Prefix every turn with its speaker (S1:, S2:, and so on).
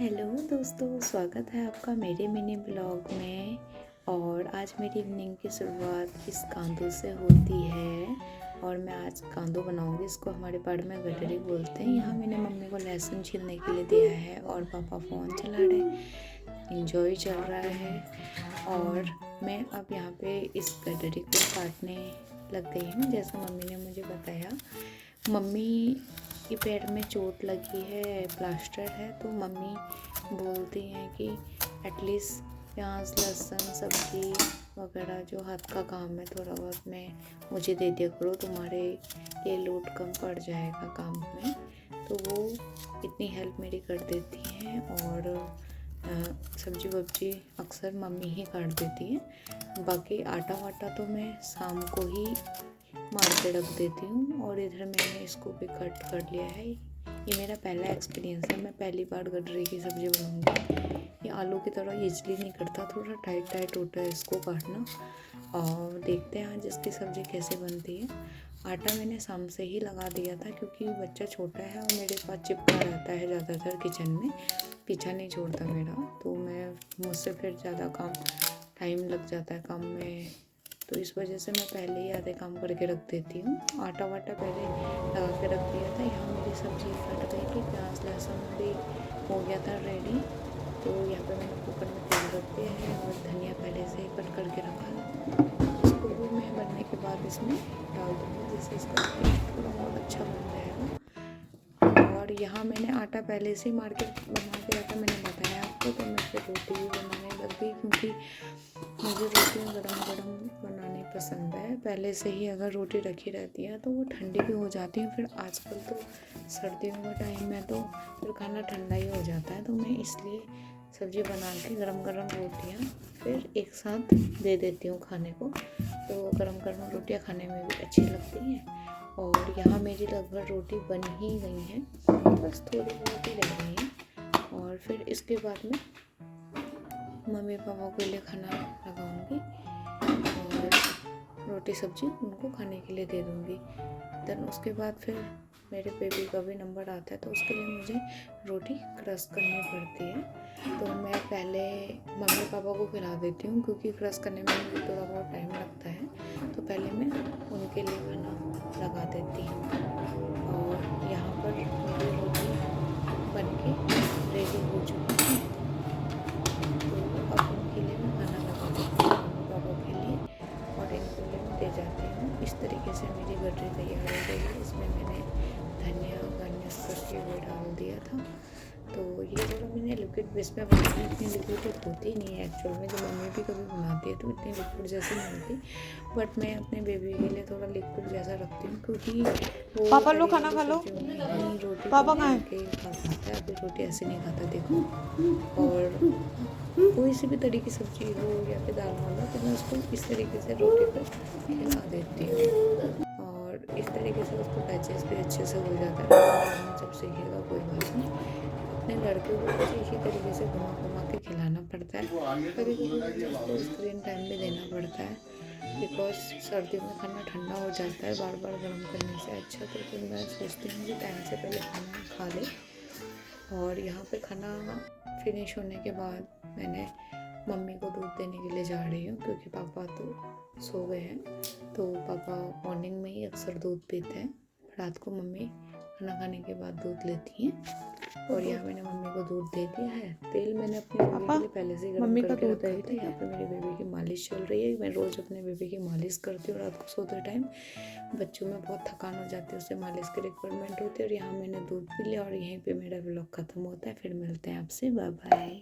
S1: Hello दोस्तों, स्वागत है आपका मेरे मिनी ब्लॉग में। और आज मेरी इवनिंग की शुरुआत इस कांदो से होती है और मैं आज कांदो बनाऊंगी। इसको हमारे पाड़ में गडरी बोलते हैं। यहाँ मैंने मम्मी को लहसुन छीलने के लिए दिया है और पापा फ़ोन चला रहे, इंजॉय चल रहा है। और मैं अब यहाँ पे इस गडरी को काटने लग गई हूँ। जैसा मम्मी ने मुझे बताया, मम्मी के पैर में चोट लगी है, प्लास्टर है, तो मम्मी बोलती हैं कि एटलीस्ट प्याज लहसुन सब्ज़ी वगैरह जो हाथ का काम है थोड़ा बहुत मैं मुझे दे दिया करो, तुम्हारे ये लोड कम पड़ जाएगा काम में। तो वो इतनी हेल्प मेरी कर देती हैं। और सब्जी वब्जी अक्सर मम्मी ही काट देती हैं। बाकी आटा वाटा तो मैं शाम को ही मार के रख देती हूँ। और इधर मैंने इसको भी कट कर लिया है। ये मेरा पहला एक्सपीरियंस है, मैं पहली बार गडरी की सब्ज़ी बनाऊँगी। ये आलू की तरह ईजली नहीं करता, थोड़ा टाइट टाइट होता है इसको काटना। और देखते हैं आज इसकी सब्ज़ी कैसे बनती है। आटा मैंने शाम से ही लगा दिया था क्योंकि बच्चा छोटा है और मेरे पास चिपका रहता है ज़्यादातर किचन में, पीछा नहीं छोड़ता मेरा। तो मुझसे फिर ज़्यादा टाइम लग जाता है काम में, तो इस वजह से मैं पहले ही आधे काम करके रख देती हूँ। आटा वाटा पहले लगा के रख दिया था। यहाँ मेरी सब्ज़ी कट गई थी, प्याज लहसुन भी हो गया था रेडी। तो यहाँ पे मैंने कुकर में तेल रख दिया है और धनिया पहले से ही कट करके रखा है। इसको भी मैं बनने के बाद इसमें डाल दूँगी, जिससे इसका टेस्ट थोड़ा और अच्छा बन जाएगा। और यहाँ मैंने आटा पहले से ही मार्केट बना के रखा, मैंने बताया आपको। तो मैं फिर रोटी भी बनाने लग गई क्योंकि मुझे रोटियाँ गरम गरम बनानी पसंद है। पहले से ही अगर रोटी रखी रहती है तो वो ठंडी भी हो जाती है। फिर आजकल तो सर्दियों का टाइम है तो फिर खाना ठंडा ही हो जाता है। तो मैं इसलिए सब्ज़ी बना के गरम गरम रोटियाँ फिर एक साथ दे देती हूँ खाने को। तो गरम गरम रोटियाँ खाने में भी अच्छी लगती हैं। और यहाँ मेरी लगभग रोटी बन ही गई है, बस थोड़ी बहुत ही रह गई है। और फिर इसके बाद में मम्मी पापा के लिए खाना लगाऊंगी और रोटी सब्जी उनको खाने के लिए दे दूंगी। देन उसके बाद फिर मेरे बेबी का भी नंबर आता है, तो उसके लिए मुझे रोटी क्रश करनी पड़ती है। तो मैं पहले मम्मी पापा को खिला देती हूँ क्योंकि क्रश करने में मुझे थोड़ा बहुत टाइम लगता है। तो पहले मैं उनके लिए खाना लगा देती हूँ। और यहाँ पर मेरी रोटी बन के रेडी हो चुकी है। दे जाती हूँ। इस तरीके से मेरी गडरी तैयार हो गई है। इसमें मैंने धनिया गार्निश करके वो डाल दिया था। तो ये थोड़ा मैंने लिक्विड बेस पे बनाई, इतनी लिक्विड होती नहीं है एक्चुअल में। जो मम्मी भी कभी बनाती है तो इतनी लिक्विड जैसी नहीं होती, बट मैं अपने बेबी के लिए थोड़ा लिक्विड जैसा रखती हूँ क्योंकि वो
S2: पापा लो खाना खा लो।
S1: रोटी
S2: पापा
S1: को
S2: कहाँ
S1: के खा पाता है। अभी रोटी ऐसे नहीं खाता, देखो। और कोई सी भी तरीके की सब्जी हो या फिर दाल वाला, तो मैं उसको इस तरीके से रोटी पर खिला देती हूँ। और इस तरीके से उसको डाइजेस्ट भी अच्छे से हो जाता है। जब सीखेगा कोई बात नहीं। अपने लड़के को कुछ इसी तरीके से घुमा घुमा के खिलाना पड़ता है। कभी कभी मुझे उसको स्क्रीन टाइम भी देना पड़ता है बिकॉज सर्दियों में खाना ठंडा हो जाता है बार बार गर्म करने से अच्छा। तो फिर मैं सोचती हूँ कि टाइम से पहले खाना खा ले। और यहाँ पे खाना फिनिश होने के बाद मैंने मम्मी को दूध देने के लिए जा रही हूँ क्योंकि पापा तो सो गए हैं। तो पापा मॉर्निंग में ही अक्सर दूध पीते हैं, रात को मम्मी खाना खाने के बाद दूध लेती हैं। और यहाँ मैंने मम्मी को दूध दे दिया है। तेल मैंने अपने बेबी के लिए पहले से गर्म करके रखा था। यहाँ पे मेरी बेबी की मालिश चल रही है। मैं रोज़ अपने बेबी की मालिश करती हूँ रात को सोते टाइम। बच्चों में बहुत थकान हो जाती है, उससे मालिश की रिक्वायरमेंट होती है। और यहाँ मैंने दूध पी लिया और यहीं पे मेरा व्लॉग ख़त्म होता है। फिर मिलते हैं आपसे, बाय बाय।